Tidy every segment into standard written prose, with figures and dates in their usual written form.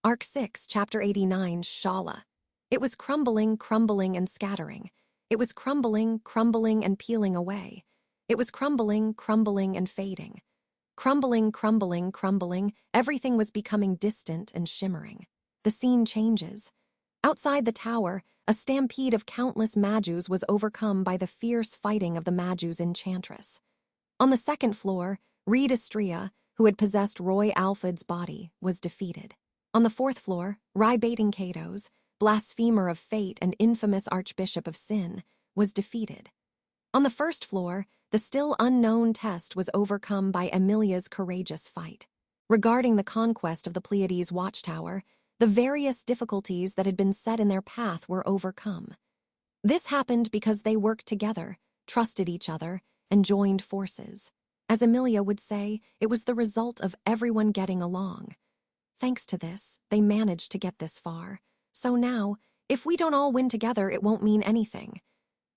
Arc 6, Chapter 89, Shaula. It was crumbling, crumbling, and scattering. It was crumbling, crumbling, and peeling away. It was crumbling, crumbling, and fading. Crumbling, crumbling, crumbling, everything was becoming distant and shimmering. The scene changes. Outside the tower, a stampede of countless Majus was overcome by the fierce fighting of the Majus enchantress. On the second floor, Reed Astrea, who had possessed Roy Alfred's body, was defeated. On the fourth floor, Rybating Katos, blasphemer of fate and infamous Archbishop of Sin, was defeated. On the first floor, the still unknown test was overcome by Emilia's courageous fight. Regarding the conquest of the Pleiades watchtower, the various difficulties that had been set in their path were overcome. This happened because they worked together, trusted each other, and joined forces. As Emilia would say, it was the result of everyone getting along. Thanks to this, they managed to get this far. So now, if we don't all win together, it won't mean anything.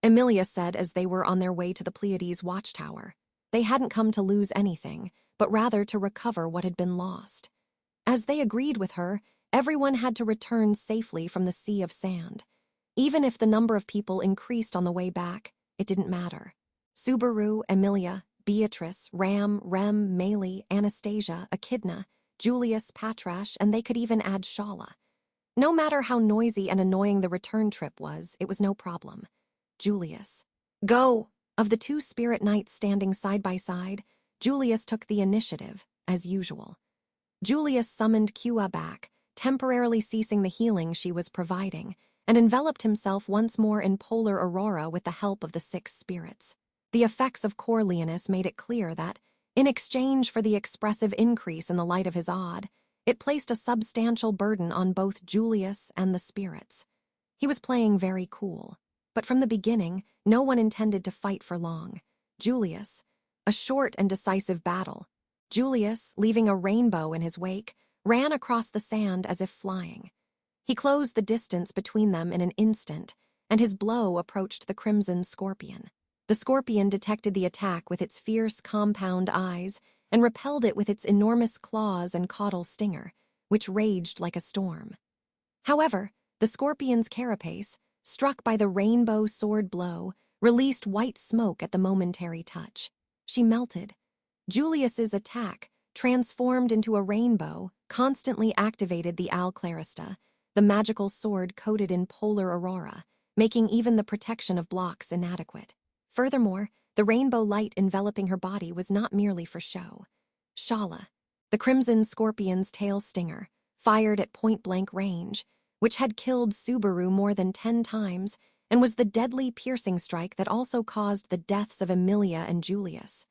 Emilia said as they were on their way to the Pleiades watchtower. They hadn't come to lose anything, but rather to recover what had been lost. As they agreed with her, everyone had to return safely from the sea of sand. Even if the number of people increased on the way back, it didn't matter. Subaru, Emilia, Beatrice, Ram, Rem, Maylie, Anastasia, Echidna, Julius, Patrash, and they could even add Shaula. No matter how noisy and annoying the return trip was, it was no problem. Julius. Go! Of the two spirit knights standing side by side, Julius took the initiative, as usual. Julius summoned Kua back, temporarily ceasing the healing she was providing, and enveloped himself once more in polar aurora with the help of the 6 spirits. The effects of Corleonus made it clear that, in exchange for the expressive increase in the light of his odd, it placed a substantial burden on both Julius and the spirits. He was playing very cool. But from the beginning, no one intended to fight for long. Julius, a short and decisive battle. Julius, leaving a rainbow in his wake, ran across the sand as if flying. He closed the distance between them in an instant, and his blow approached the crimson scorpion. The scorpion detected the attack with its fierce compound eyes and repelled it with its enormous claws and caudal stinger, which raged like a storm. However, the scorpion's carapace, struck by the rainbow sword blow, released white smoke at the momentary touch. She melted. Julius's attack, transformed into a rainbow, constantly activated the Alclarista, the magical sword coated in polar aurora, making even the protection of blocks inadequate. Furthermore, the rainbow light enveloping her body was not merely for show. Shaula, the crimson scorpion's tail stinger, fired at point-blank range, which had killed Subaru more than 10 times and was the deadly piercing strike that also caused the deaths of Emilia and Julius.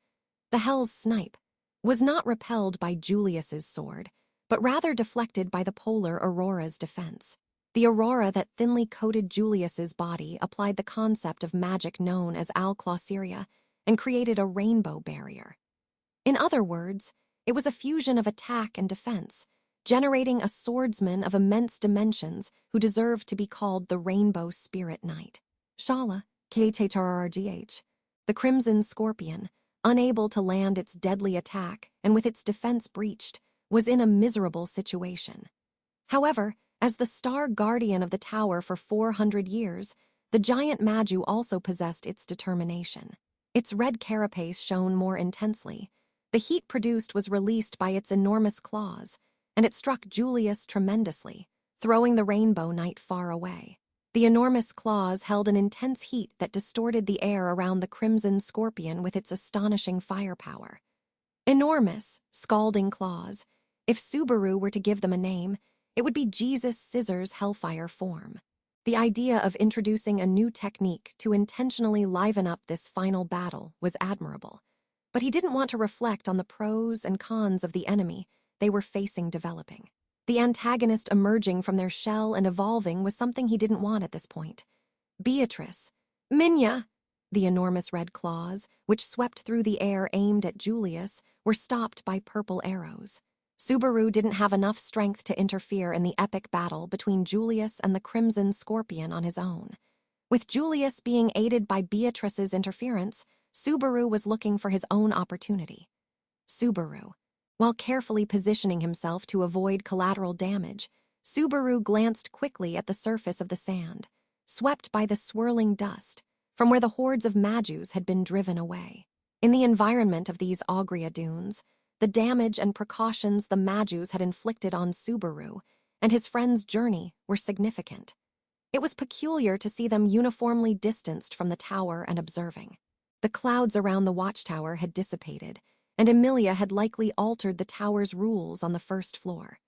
The Hell's snipe was not repelled by Julius's sword, but rather deflected by the polar aurora's defense. The aurora that thinly coated Julius's body applied the concept of magic known as alclauseria and created a rainbow barrier. In other words, it was a fusion of attack and defense, generating a swordsman of immense dimensions who deserved to be called the Rainbow Spirit Knight. Shaula, KHRRGH, the Crimson Scorpion, unable to land its deadly attack and with its defense breached, was in a miserable situation. However, as the star guardian of the tower for 400 years, the giant Maju also possessed its determination. Its red carapace shone more intensely. The heat produced was released by its enormous claws, and it struck Julius tremendously, throwing the Rainbow Knight far away. The enormous claws held an intense heat that distorted the air around the Crimson Scorpion with its astonishing firepower. Enormous, scalding claws. If Subaru were to give them a name, it would be Jesus Scissors Hellfire form. The idea of introducing a new technique to intentionally liven up this final battle was admirable, but he didn't want to reflect on the pros and cons of the enemy they were facing developing. The antagonist emerging from their shell and evolving was something he didn't want at this point. Beatrice, Minya, the enormous red claws, which swept through the air aimed at Julius, were stopped by purple arrows. Subaru didn't have enough strength to interfere in the epic battle between Julius and the Crimson Scorpion on his own. With Julius being aided by Beatrice's interference, Subaru was looking for his own opportunity. Subaru, while carefully positioning himself to avoid collateral damage, Subaru glanced quickly at the surface of the sand, swept by the swirling dust from where the hordes of Majus had been driven away. In the environment of these Augria dunes, the damage and precautions the Majus had inflicted on Subaru and his friend's journey were significant. It was peculiar to see them uniformly distanced from the tower and observing. The clouds around the watchtower had dissipated, and Emilia had likely altered the tower's rules on the first floor.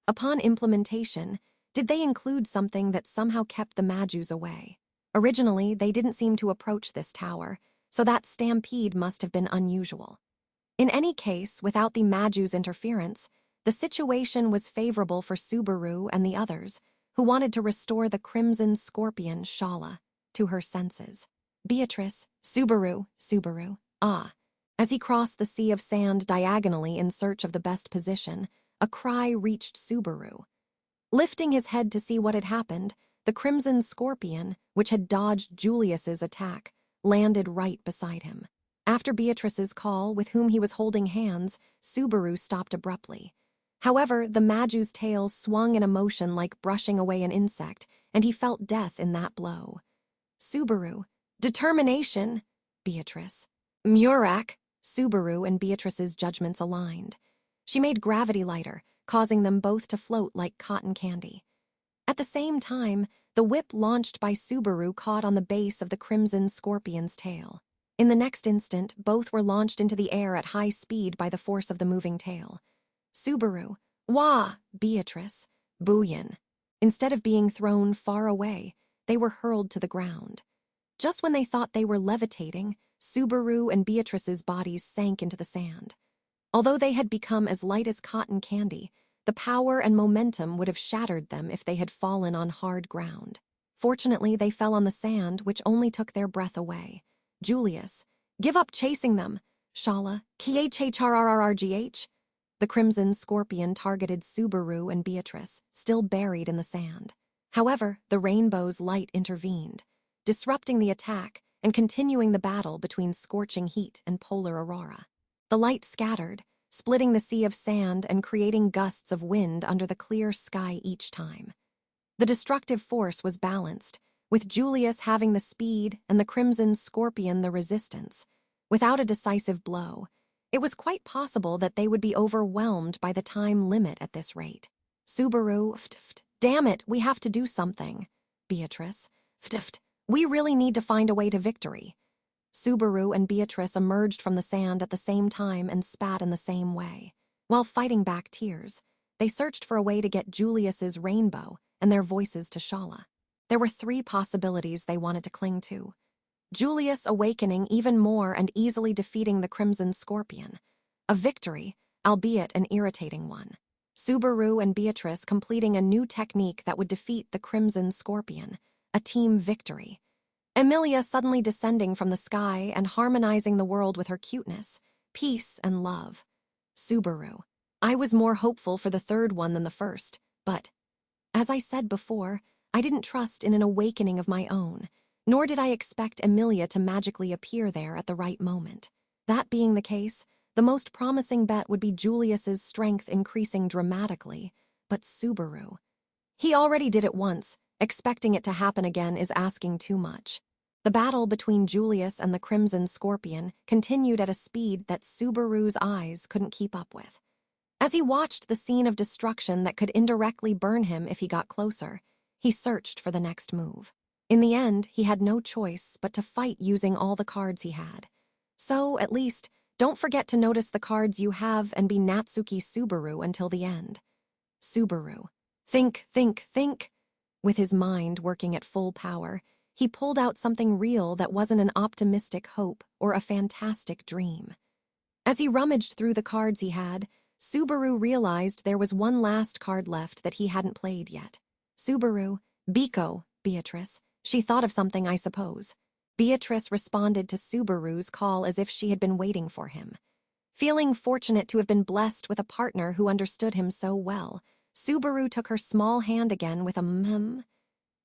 Upon implementation, did they include something that somehow kept the Majus away? Originally, they didn't seem to approach this tower, so that stampede must have been unusual. In any case, without the Majus' interference, the situation was favorable for Subaru and the others, who wanted to restore the Crimson Scorpion, Shaula, to her senses. Beatrice, Subaru, ah. As he crossed the sea of sand diagonally in search of the best position, a cry reached Subaru. Lifting his head to see what had happened, the Crimson Scorpion, which had dodged Julius's attack, landed right beside him. After Beatrice's call, with whom he was holding hands, Subaru stopped abruptly. However, the Maju's tail swung in a motion like brushing away an insect, and he felt death in that blow. Subaru. Determination. Beatrice. Murak. Subaru and Beatrice's judgments aligned. She made gravity lighter, causing them both to float like cotton candy. At the same time, the whip launched by Subaru caught on the base of the Crimson Scorpion's tail. In the next instant, both were launched into the air at high speed by the force of the moving tail. Subaru. Wah! Beatrice. Booyan. Instead of being thrown far away, they were hurled to the ground. Just when they thought they were levitating, Subaru and Beatrice's bodies sank into the sand. Although they had become as light as cotton candy, the power and momentum would have shattered them if they had fallen on hard ground. Fortunately, they fell on the sand, which only took their breath away. Julius. Give up chasing them. Shaula. KHHRRRGH. The Crimson Scorpion targeted Subaru and Beatrice, still buried in the sand. However, the rainbow's light intervened, disrupting the attack and continuing the battle between scorching heat and polar aurora. The light scattered, splitting the sea of sand and creating gusts of wind under the clear sky each time. The destructive force was balanced, with Julius having the speed and the Crimson Scorpion the resistance. Without a decisive blow, it was quite possible that they would be overwhelmed by the time limit at this rate. Subaru. Damn it, we have to do something. Beatrice. We really need to find a way to victory. Subaru and Beatrice emerged from the sand at the same time and spat in the same way. While fighting back tears, they searched for a way to get Julius's rainbow and their voices to Shaula. There were 3 possibilities they wanted to cling to. Julius awakening even more and easily defeating the Crimson Scorpion. A victory, albeit an irritating one. Subaru and Beatrice completing a new technique that would defeat the Crimson Scorpion. A team victory. Emilia suddenly descending from the sky and harmonizing the world with her cuteness, peace, and love. Subaru. I was more hopeful for the third one than the first, but, as I said before, I didn't trust in an awakening of my own, nor did I expect Emilia to magically appear there at the right moment. That being the case, the most promising bet would be Julius's strength increasing dramatically, but Subaru. He already did it once. Expecting it to happen again is asking too much. The battle between Julius and the Crimson Scorpion continued at a speed that Subaru's eyes couldn't keep up with. As he watched the scene of destruction that could indirectly burn him if he got closer, he searched for the next move. In the end, he had no choice but to fight using all the cards he had. So, at least, don't forget to notice the cards you have and be Natsuki Subaru until the end. Subaru. Think. With his mind working at full power, he pulled out something real that wasn't an optimistic hope or a fantastic dream. As he rummaged through the cards he had, Subaru realized there was one last card left that he hadn't played yet. Subaru. Biko, Beatrice. She thought of something, I suppose. Beatrice responded to Subaru's call as if she had been waiting for him. Feeling fortunate to have been blessed with a partner who understood him so well, Subaru took her small hand again with a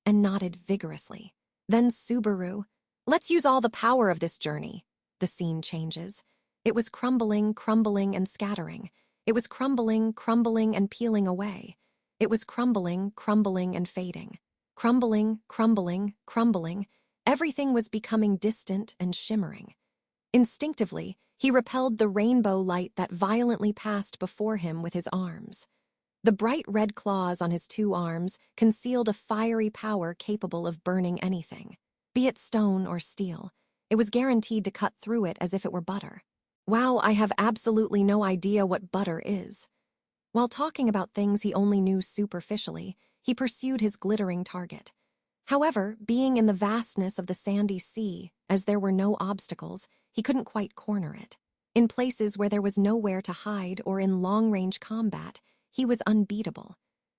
and nodded vigorously. Then Subaru. Let's use all the power of this journey. The scene changes. It was crumbling and scattering. It was crumbling and peeling away. It was crumbling, crumbling, and fading. Crumbling, crumbling, crumbling. Everything was becoming distant and shimmering. Instinctively, he repelled the rainbow light that violently passed before him with his arms. The bright red claws on his two arms concealed a fiery power capable of burning anything. Be it stone or steel, it was guaranteed to cut through it as if it were butter. Wow, I have absolutely no idea what butter is. While talking about things he only knew superficially, he pursued his glittering target. However, being in the vastness of the sandy sea, as there were no obstacles, he couldn't quite corner it. In places where there was nowhere to hide or in long-range combat, he was unbeatable.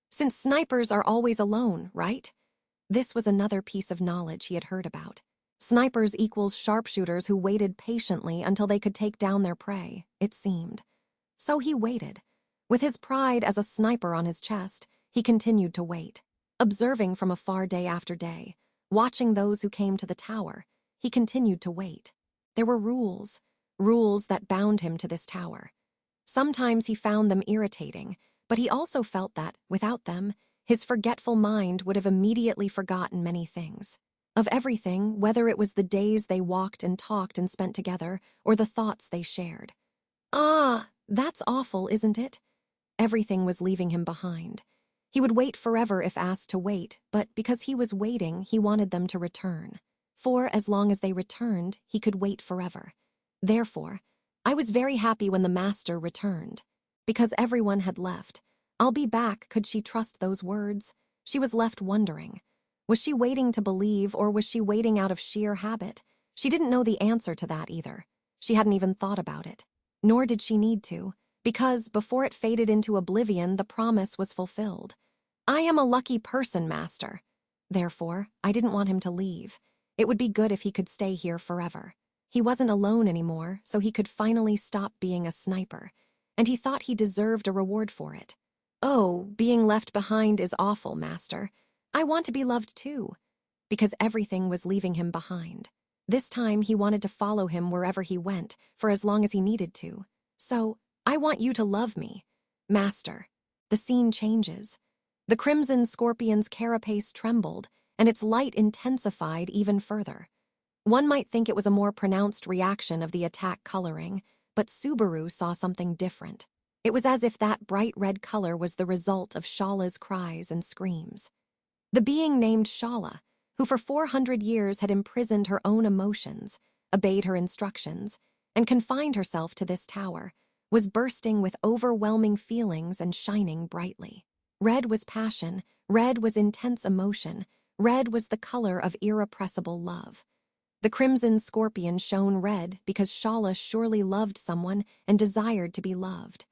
Since snipers are always alone, right? This was another piece of knowledge he had heard about. Snipers equals sharpshooters who waited patiently until they could take down their prey, it seemed. So he waited. With his pride as a sniper on his chest, he continued to wait. Observing from afar day after day, watching those who came to the tower, he continued to wait. There were rules that bound him to this tower. Sometimes he found them irritating, but he also felt that, without them, his forgetful mind would have immediately forgotten many things. Of everything, whether it was the days they walked and talked and spent together, or the thoughts they shared. Ah, that's awful, isn't it? Everything was leaving him behind. He would wait forever if asked to wait, but because he was waiting, he wanted them to return. For as long as they returned, he could wait forever. Therefore, I was very happy when the master returned. Because everyone had left. I'll be back, could she trust those words? She was left wondering. Was she waiting to believe, or was she waiting out of sheer habit? She didn't know the answer to that either. She hadn't even thought about it. Nor did she need to, because before it faded into oblivion, the promise was fulfilled. I am a lucky person, master. Therefore, I didn't want him to leave. It would be good if he could stay here forever. He wasn't alone anymore, so he could finally stop being a sniper, and he thought he deserved a reward for it. Oh, being left behind is awful, master. I want to be loved too. Because everything was leaving him behind. This time he wanted to follow him wherever he went, for as long as he needed to. So, I want you to love me. Master. The scene changes. The crimson scorpion's carapace trembled, and its light intensified even further. One might think it was a more pronounced reaction of the attack coloring, but Subaru saw something different. It was as if that bright red color was the result of Shaula's cries and screams. The being named Shaula, who for 400 years had imprisoned her own emotions, obeyed her instructions, and confined herself to this tower, was bursting with overwhelming feelings and shining brightly. Red was passion, red was intense emotion, red was the color of irrepressible love. The crimson scorpion shone red because Shaula surely loved someone and desired to be loved.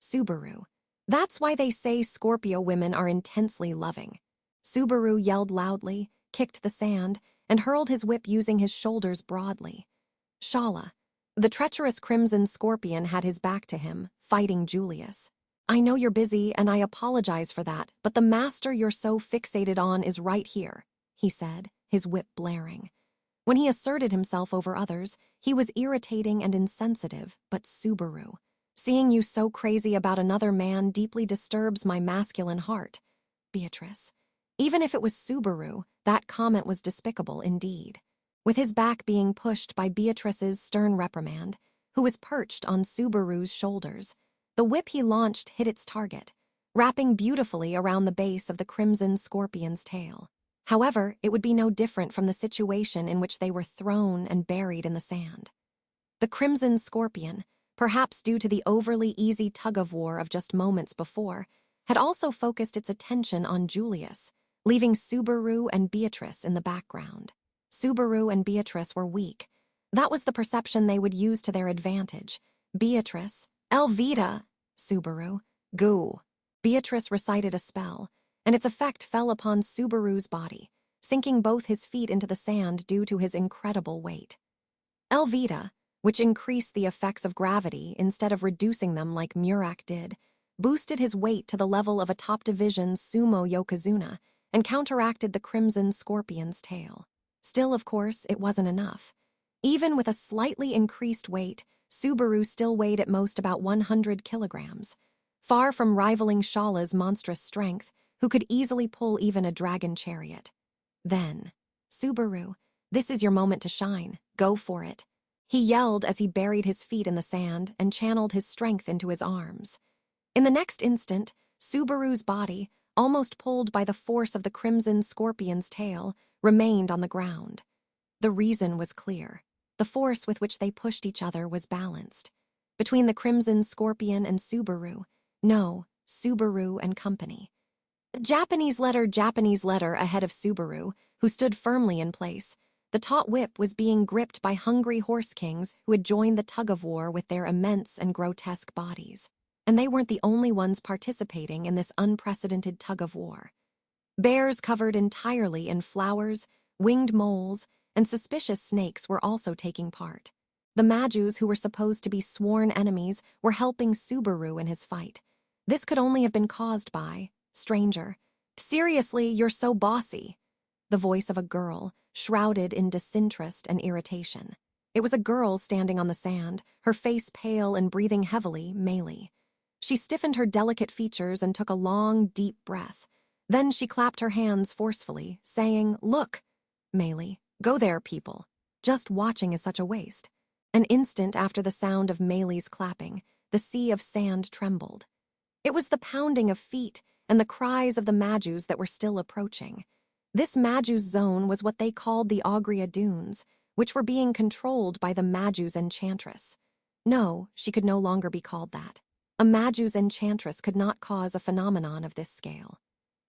Subaru. That's why they say Scorpio women are intensely loving. Subaru yelled loudly, kicked the sand, and hurled his whip using his shoulders broadly. Shaula. The treacherous crimson scorpion had his back to him, fighting Julius. I know you're busy and I apologize for that, but the master you're so fixated on is right here, he said, his whip blaring. When he asserted himself over others, he was irritating and insensitive, but Subaru. Seeing you so crazy about another man deeply disturbs my masculine heart. Beatrice. Even if it was Subaru, that comment was despicable indeed. With his back being pushed by Beatrice's stern reprimand, who was perched on Subaru's shoulders, the whip he launched hit its target, wrapping beautifully around the base of the crimson scorpion's tail. However, it would be no different from the situation in which they were thrown and buried in the sand. The crimson scorpion, perhaps due to the overly easy tug-of-war of just moments before, had also focused its attention on Julius, leaving Subaru and Beatrice in the background. Subaru and Beatrice were weak. That was the perception they would use to their advantage. Beatrice, Elvita, Subaru, goo. Beatrice recited a spell, and its effect fell upon Subaru's body, sinking both his feet into the sand due to his incredible weight. Elvita, which increased the effects of gravity instead of reducing them like Murak did, boosted his weight to the level of a top-division sumo yokozuna and counteracted the crimson scorpion's tail. Still, of course, it wasn't enough. Even with a slightly increased weight, Subaru still weighed at most about 100 kilograms. far from rivaling Shaula's monstrous strength, who could easily pull even a dragon chariot. Then, "Subaru, this is your moment to shine. Go for it," he yelled as he buried his feet in the sand and channeled his strength into his arms. In the next instant, Subaru's body, almost pulled by the force of the crimson scorpion's tail, remained on the ground. The reason was clear. The force with which they pushed each other was balanced. Between the crimson scorpion and Subaru, no, Subaru and company. Japanese letter ahead of Subaru, who stood firmly in place. The taut whip was being gripped by hungry horse kings who had joined the tug-of-war with their immense and grotesque bodies. And they weren't the only ones participating in this unprecedented tug-of-war. Bears covered entirely in flowers, winged moles, and suspicious snakes were also taking part. The Majus, who were supposed to be sworn enemies, were helping Subaru in his fight. This could only have been caused by, stranger, "Seriously, you're so bossy," the voice of a girl, shrouded in disinterest and irritation. It was a girl standing on the sand, her face pale and breathing heavily, Meili. She stiffened her delicate features and took a long, deep breath. Then she clapped her hands forcefully, saying, "Look, Meili, go there, people. Just watching is such a waste." An instant after the sound of Meili's clapping, the sea of sand trembled. It was the pounding of feet and the cries of the Majus that were still approaching. This Majus zone was what they called the Agria Dunes, which were being controlled by the Majus Enchantress. No, she could no longer be called that. A Majus Enchantress could not cause a phenomenon of this scale.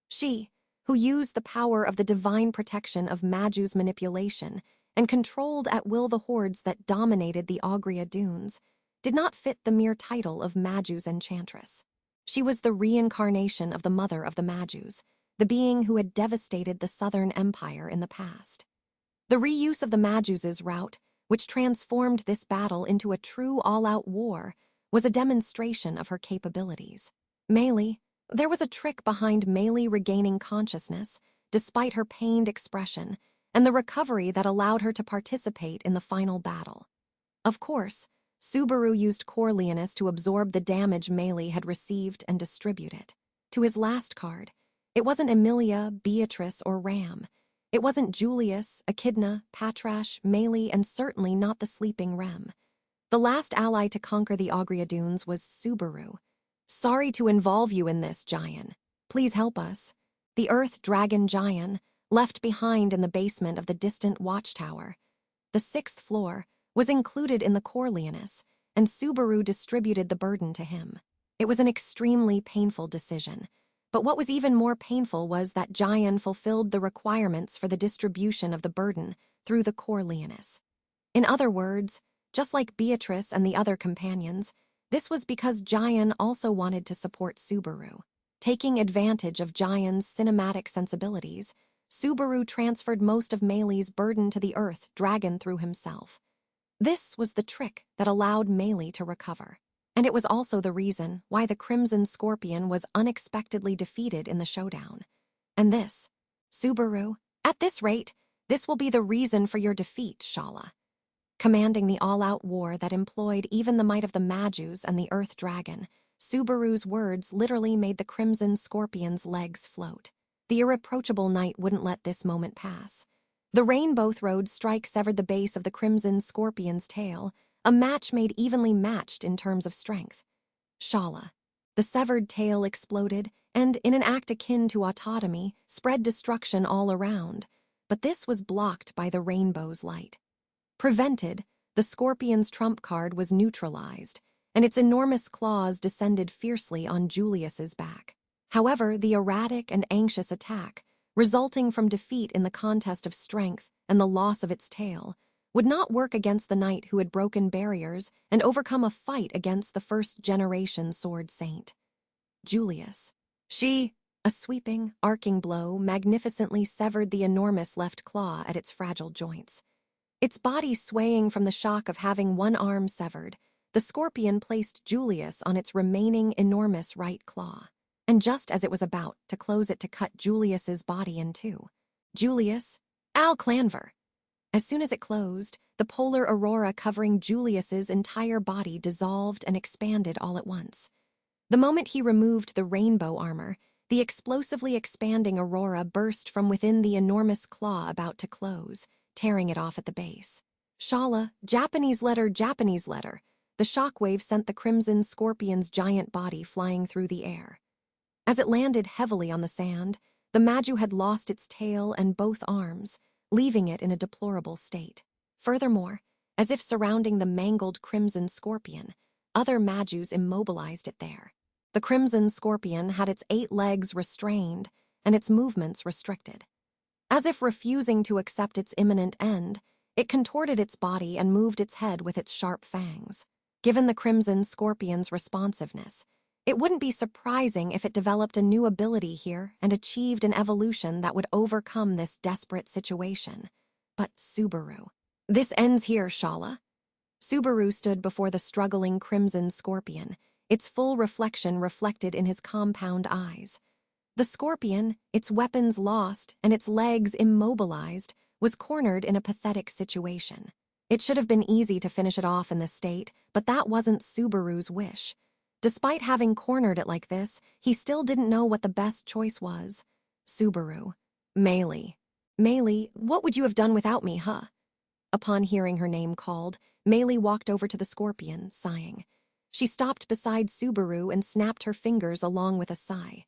She, who used the power of the divine protection of Majus manipulation and controlled at will the hordes that dominated the Agria Dunes, did not fit the mere title of Majus Enchantress. She was the reincarnation of the mother of the Majus, the being who had devastated the Southern Empire in the past. The reuse of the Majus' route, which transformed this battle into a true all-out war, was a demonstration of her capabilities. Meili, there was a trick behind Meili regaining consciousness, despite her pained expression, and the recovery that allowed her to participate in the final battle. Of course, Subaru used Corleonis to absorb the damage Meili had received and distribute it. To his last card, it wasn't Emilia, Beatrice, or Ram. It wasn't Julius, Echidna, Patrash, Meili, and certainly not the sleeping Rem. The last ally to conquer the Agria Dunes was Subaru. "Sorry to involve you in this, Giant. Please help us." The Earth Dragon Giant, left behind in the basement of the distant watchtower. The 6th floor was included in the Corleonis, and Subaru distributed the burden to him. It was an extremely painful decision, but what was even more painful was that Giant fulfilled the requirements for the distribution of the burden through the Corleonis. In other words, just like Beatrice and the other companions, this was because Giant also wanted to support Subaru. Taking advantage of Giant's cinematic sensibilities, Subaru transferred most of Meili's burden to the Earth Dragon through himself. This was the trick that allowed Meili to recover, and it was also the reason why the Crimson Scorpion was unexpectedly defeated in the showdown. And this, Subaru, at this rate, this will be the reason for your defeat, Shaula. Commanding the all-out war that employed even the might of the Majus and the Earth Dragon, Subaru's words literally made the Crimson Scorpion's legs float. The irreproachable knight wouldn't let this moment pass. The rainbow throwed strike severed the base of the Crimson Scorpion's tail, a match made evenly matched in terms of strength. Shaula. The severed tail exploded and, in an act akin to autotomy, spread destruction all around, but this was blocked by the rainbow's light. Prevented, the Scorpion's trump card was neutralized, and its enormous claws descended fiercely on Julius's back. However, the erratic and anxious attack, resulting from defeat in the contest of strength and the loss of its tail, would not work against the knight who had broken barriers and overcome a fight against the first-generation sword saint. Julius. A sweeping, arcing blow magnificently severed the enormous left claw at its fragile joints. Its body swaying from the shock of having one arm severed, the scorpion placed Julius on its remaining enormous right claw. And just as it was about to close it to cut Julius's body in two, Julius, Al Clanver. As soon as it closed, the polar aurora covering Julius's entire body dissolved and expanded all at once. The moment he removed the rainbow armor, the explosively expanding aurora burst from within the enormous claw about to close, tearing it off at the base. Shaula, Japanese letter, Japanese letter. The shockwave sent the crimson scorpion's giant body flying through the air. As it landed heavily on the sand, the Maju had lost its tail and both arms, leaving it in a deplorable state. Furthermore, as if surrounding the mangled crimson scorpion, other Majus immobilized it there. The crimson scorpion had its 8 legs restrained and its movements restricted. As if refusing to accept its imminent end, it contorted its body and moved its head with its sharp fangs. Given the crimson scorpion's responsiveness, it wouldn't be surprising if it developed a new ability here and achieved an evolution that would overcome this desperate situation. But Subaru. This ends here, Shaula. Subaru stood before the struggling crimson scorpion, its full reflection reflected in his compound eyes. The scorpion, its weapons lost and its legs immobilized, was cornered in a pathetic situation. It should have been easy to finish it off in this state, but that wasn't Subaru's wish. Despite having cornered it like this, he still didn't know what the best choice was. Subaru. Meili. Meili, what would you have done without me, huh? Upon hearing her name called, Meili walked over to the scorpion, sighing. She stopped beside Subaru and snapped her fingers along with a sigh.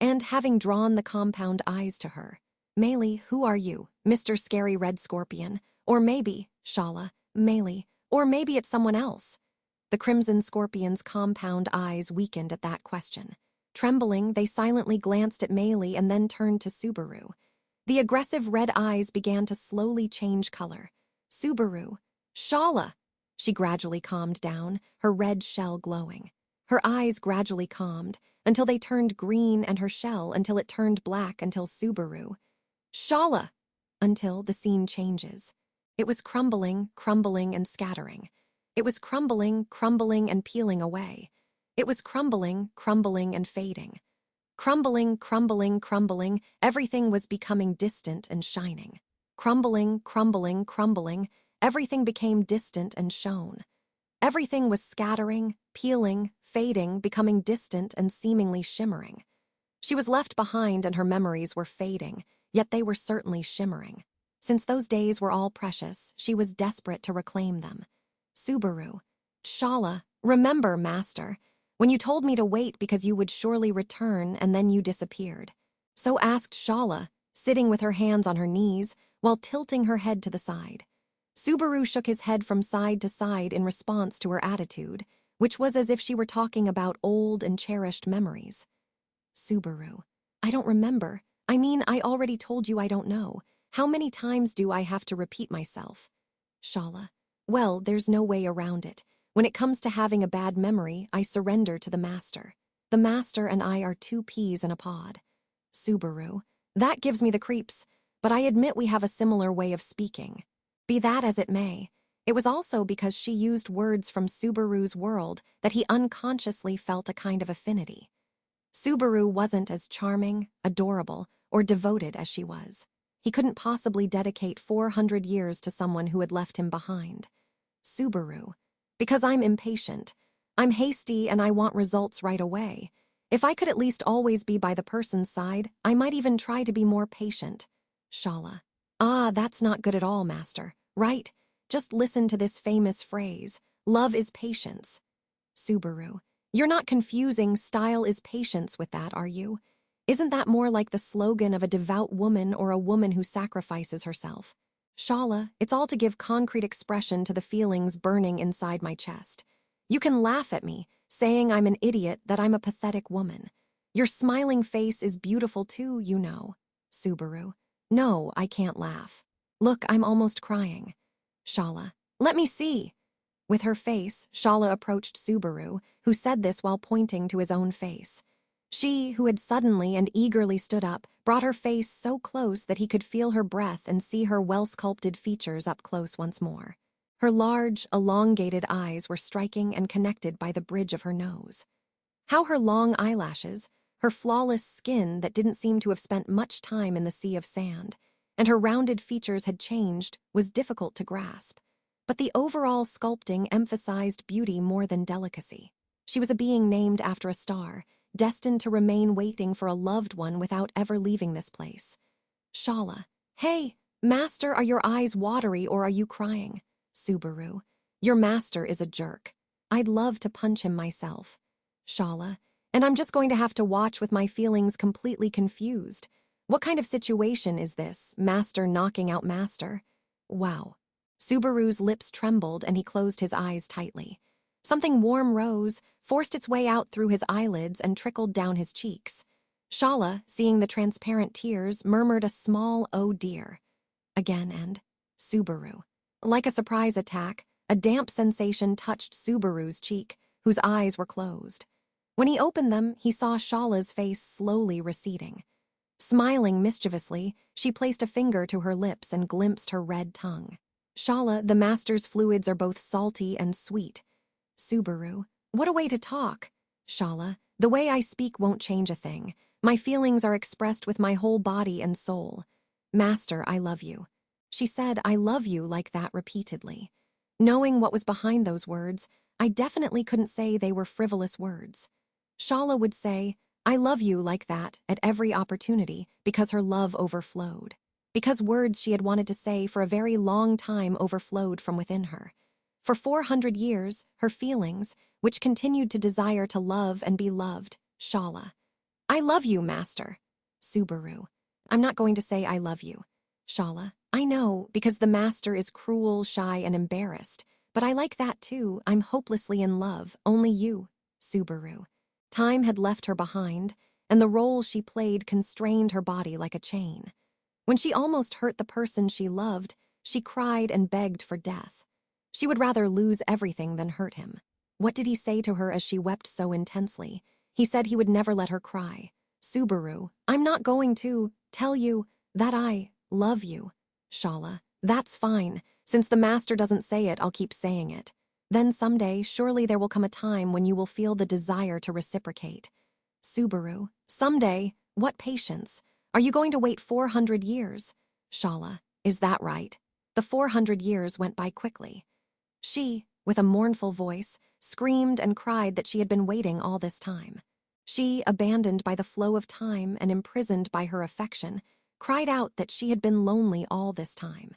And having drawn the compound eyes to her, Meili, who are you, Mr. Scary Red Scorpion? Or maybe, Shaula, Meili, or maybe it's someone else. The crimson scorpion's compound eyes weakened at that question. Trembling, they silently glanced at Meili and then turned to Subaru. The aggressive red eyes began to slowly change color. Subaru. Shaula. She gradually calmed down, her red shell glowing. Her eyes gradually calmed, until they turned green, and her shell until it turned black, until Subaru. Shaula! Until the scene changes. It was crumbling, crumbling, and scattering. It was crumbling, crumbling, and peeling away. It was crumbling, crumbling, and fading. Crumbling, crumbling, crumbling, everything was becoming distant and shining. Crumbling, crumbling, crumbling, everything became distant and shone. Everything was scattering, peeling, fading, becoming distant and seemingly shimmering. She was left behind and her memories were fading, yet they were certainly shimmering. Since those days were all precious, she was desperate to reclaim them. Subaru. Shaula, remember, Master, when you told me to wait because you would surely return and then you disappeared. So asked Shaula, sitting with her hands on her knees while tilting her head to the side. Subaru shook his head from side to side in response to her attitude, which was as if she were talking about old and cherished memories. Subaru. I don't remember. I mean, I already told you I don't know. How many times do I have to repeat myself? Shaula. Well, there's no way around it. When it comes to having a bad memory, I surrender to the Master. The Master and I are 2 peas in a pod. Subaru. That gives me the creeps, but I admit we have a similar way of speaking. Be that as it may, it was also because she used words from Subaru's world that he unconsciously felt a kind of affinity. Subaru wasn't as charming, adorable, or devoted as she was. He couldn't possibly dedicate 400 years to someone who had left him behind. Subaru. Because I'm impatient. I'm hasty and I want results right away. If I could at least always be by the person's side, I might even try to be more patient. Shaula. Ah, that's not good at all, Master. Right? Just listen to this famous phrase. Love is patience. Subaru. You're not confusing style is patience with that, are you? Isn't that more like the slogan of a devout woman or a woman who sacrifices herself? Shaula, it's all to give concrete expression to the feelings burning inside my chest. You can laugh at me, saying I'm an idiot, that I'm a pathetic woman. Your smiling face is beautiful too, you know. Subaru. No, I can't laugh. Look, I'm almost crying. Shaula. Let me see. With her face, Shaula approached Subaru, who said this while pointing to his own face. She, who had suddenly and eagerly stood up, brought her face so close that he could feel her breath and see her well-sculpted features up close once more. Her large, elongated eyes were striking and connected by the bridge of her nose. How her long eyelashes, her flawless skin that didn't seem to have spent much time in the sea of sand, and her rounded features had changed was difficult to grasp. But the overall sculpting emphasized beauty more than delicacy. She was a being named after a star, destined to remain waiting for a loved one without ever leaving this place. Shaula. Hey, master, are your eyes watery or are you crying? Subaru. Your master is a jerk. I'd love to punch him myself. Shaula. And I'm just going to have to watch with my feelings completely confused. What kind of situation is this, master knocking out master? Wow. Subaru's lips trembled and he closed his eyes tightly. Something warm rose, forced its way out through his eyelids and trickled down his cheeks. Shaula, seeing the transparent tears, murmured a small "oh dear." Again and Subaru. Like a surprise attack, a damp sensation touched Subaru's cheek, whose eyes were closed. When he opened them, he saw Shaula's face slowly receding. Smiling mischievously, she placed a finger to her lips and glimpsed her red tongue. Shaula, the master's fluids are both salty and sweet. Subaru. What a way to talk. Shaula. The way I speak won't change a thing. My feelings are expressed with my whole body and soul. Master, I love you. She said, I love you like that repeatedly. Knowing what was behind those words, I definitely couldn't say they were frivolous words. Shaula would say, I love you like that at every opportunity because her love overflowed. Because words she had wanted to say for a very long time overflowed from within her. For 400 years, her feelings, which continued to desire to love and be loved, Shaula. I love you, master. Subaru. I'm not going to say I love you. Shaula. I know, because the master is cruel, shy, and embarrassed. But I like that too. I'm hopelessly in love, only you. Subaru. Time had left her behind, and the role she played constrained her body like a chain. When she almost hurt the person she loved, she cried and begged for death. She would rather lose everything than hurt him. What did he say to her as she wept so intensely? He said he would never let her cry. Subaru. I'm not going to tell you that I love you. Shaula. That's fine. Since the master doesn't say it, I'll keep saying it. Then someday, surely there will come a time when you will feel the desire to reciprocate. Subaru. Someday? What patience? Are you going to wait 400 years? Shaula. Is that right? The 400 years went by quickly. She, with a mournful voice, screamed and cried that she had been waiting all this time. She, abandoned by the flow of time and imprisoned by her affection, cried out that she had been lonely all this time.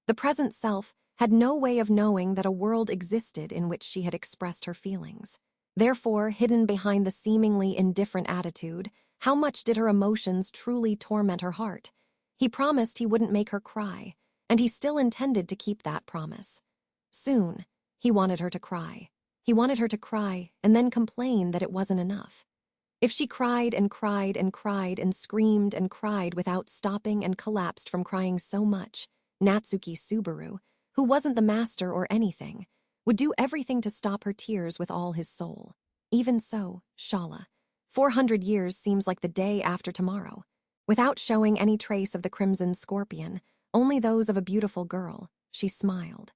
The present self had no way of knowing that a world existed in which she had expressed her feelings. Therefore, hidden behind the seemingly indifferent attitude, how much did her emotions truly torment her heart? He promised he wouldn't make her cry, and he still intended to keep that promise. Soon, he wanted her to cry. He wanted her to cry and then complain that it wasn't enough. If she cried and cried and cried and screamed and cried without stopping and collapsed from crying so much, Natsuki Subaru, who wasn't the master or anything, would do everything to stop her tears with all his soul. Even so, Shaula. 400 years seems like the day after tomorrow. Without showing any trace of the crimson scorpion, only those of a beautiful girl, she smiled.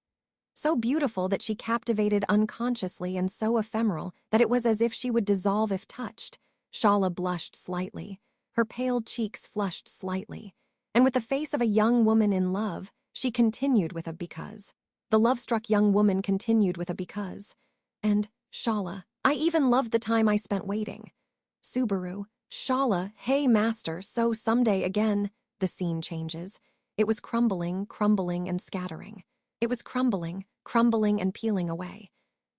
So beautiful that she captivated unconsciously and so ephemeral that it was as if she would dissolve if touched. Shaula blushed slightly. Her pale cheeks flushed slightly. And with the face of a young woman in love, she continued with a because. The love-struck young woman continued with a because. And, Shaula, I even loved the time I spent waiting. Subaru, Shaula, hey master, so someday again, the scene changes. It was crumbling, crumbling, and scattering. It was crumbling, crumbling, and peeling away.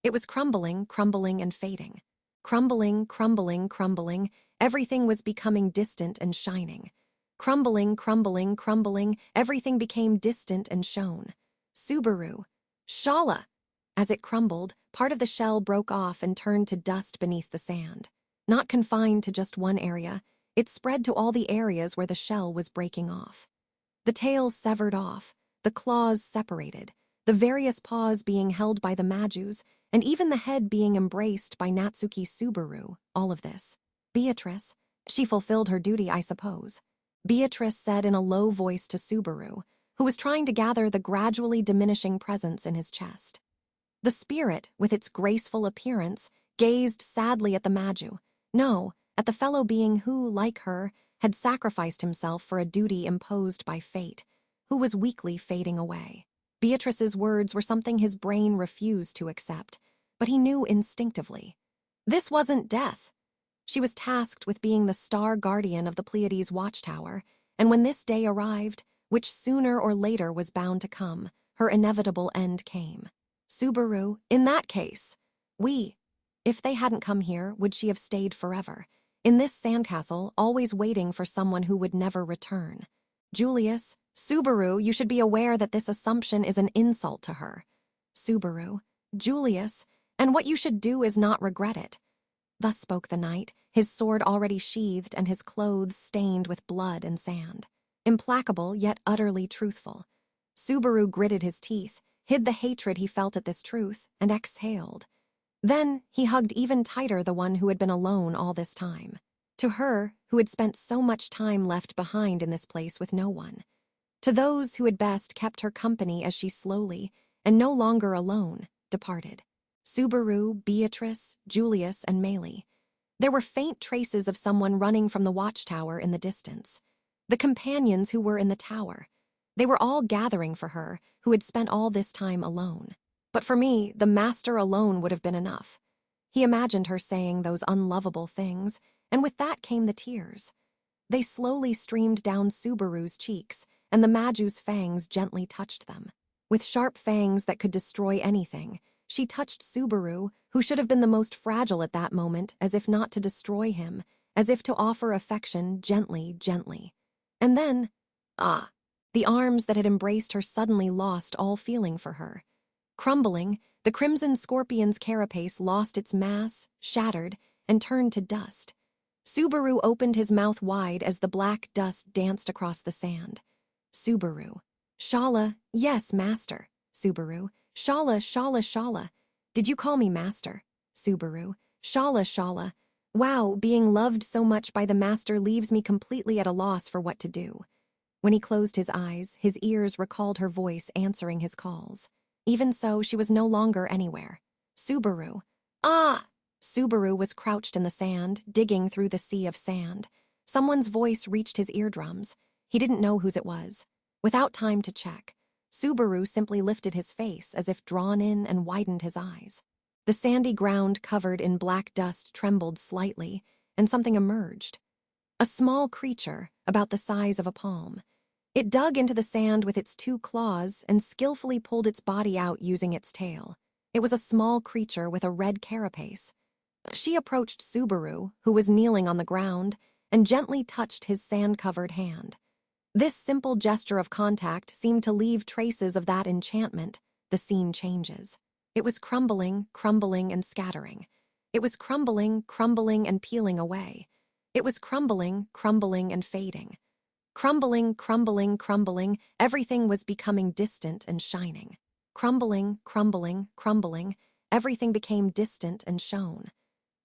It was crumbling, crumbling, and fading. Crumbling, crumbling, crumbling, everything was becoming distant and shining. Crumbling, crumbling, crumbling, everything became distant and shone. Subaru. Shaula! As it crumbled, part of the shell broke off and turned to dust beneath the sand. Not confined to just one area, it spread to all the areas where the shell was breaking off. The tails severed off, the claws separated, the various paws being held by the Majus, and even the head being embraced by Natsuki Subaru, all of this. Beatrice, she fulfilled her duty, I suppose. Beatrice said in a low voice to Subaru, who was trying to gather the gradually diminishing presence in his chest. The spirit, with its graceful appearance, gazed sadly at the Maju. No, at the fellow being who, like her, had sacrificed himself for a duty imposed by fate, who was weakly fading away. Beatrice's words were something his brain refused to accept, but he knew instinctively. This wasn't death. She was tasked with being the star guardian of the Pleiades watchtower, and when this day arrived, which sooner or later was bound to come, her inevitable end came. Subaru, in that case, if they hadn't come here, would she have stayed forever? In this sandcastle, always waiting for someone who would never return. Julius, Subaru, you should be aware that this assumption is an insult to her. Subaru, Julius, and what you should do is not regret it. Thus spoke the knight, his sword already sheathed and his clothes stained with blood and sand. Implacable, yet utterly truthful. Subaru gritted his teeth, hid the hatred he felt at this truth, and exhaled. Then he hugged even tighter the one who had been alone all this time. To her, who had spent so much time left behind in this place with no one. To those who had best kept her company as she slowly, and no longer alone, departed. Subaru, Beatrice, Julius, and Meili. There were faint traces of someone running from the watchtower in the distance. The companions who were in the tower. They were all gathering for her, who had spent all this time alone. But for me, the master alone would have been enough. He imagined her saying those unlovable things, and with that came the tears. They slowly streamed down Subaru's cheeks, and the Maju's fangs gently touched them. With sharp fangs that could destroy anything, she touched Subaru, who should have been the most fragile at that moment, as if not to destroy him, as if to offer affection gently, gently. And then, the arms that had embraced her suddenly lost all feeling for her. Crumbling, the crimson scorpion's carapace lost its mass, shattered, and turned to dust. Subaru opened his mouth wide as the black dust danced across the sand. Subaru. Shaula, yes, master. Subaru. Shaula, Shaula, Shaula. Did you call me master? Subaru. Shaula, Shaula. Wow, being loved so much by the master leaves me completely at a loss for what to do. When he closed his eyes, his ears recalled her voice answering his calls. Even so, she was no longer anywhere. Subaru. Ah! Subaru was crouched in the sand, digging through the sea of sand. Someone's voice reached his eardrums. He didn't know whose it was. Without time to check, Subaru simply lifted his face as if drawn in and widened his eyes. The sandy ground covered in black dust trembled slightly, and something emerged. A small creature, about the size of a palm. It dug into the sand with its 2 claws and skillfully pulled its body out using its tail. It was a small creature with a red carapace. She approached Subaru, who was kneeling on the ground, and gently touched his sand-covered hand. This simple gesture of contact seemed to leave traces of that enchantment. The scene changes. It was crumbling, crumbling, and scattering. It was crumbling, crumbling, and peeling away. It was crumbling, crumbling, and fading. Crumbling, crumbling, crumbling, everything was becoming distant and shining. Crumbling, crumbling, crumbling, everything became distant and shone.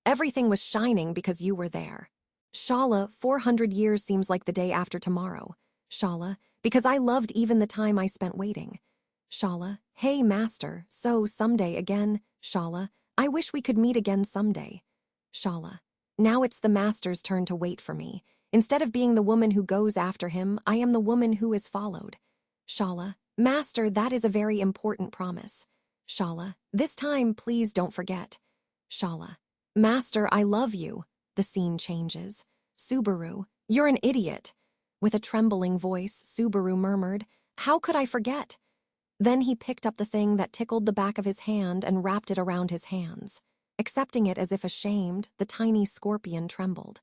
Everything was shining because you were there. Shaula, 400 years seems like the day after tomorrow. Shaula, because I loved even the time I spent waiting. Shaula, hey master, so someday again. Shaula, I wish we could meet again someday. Shaula, now it's the master's turn to wait for me. Instead of being the woman who goes after him, I am the woman who is followed. Shaula, master, that is a very important promise. Shaula, this time please don't forget. Shaula, master, I love you. The scene changes. Subaru, you're an idiot. With a trembling voice, Subaru murmured, how could I forget? Then he picked up the thing that tickled the back of his hand and wrapped it around his hands. Accepting it as if ashamed, the tiny scorpion trembled.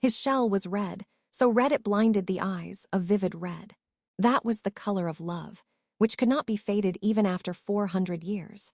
His shell was red, so red it blinded the eyes, a vivid red. That was the color of love, which could not be faded even after 400 years.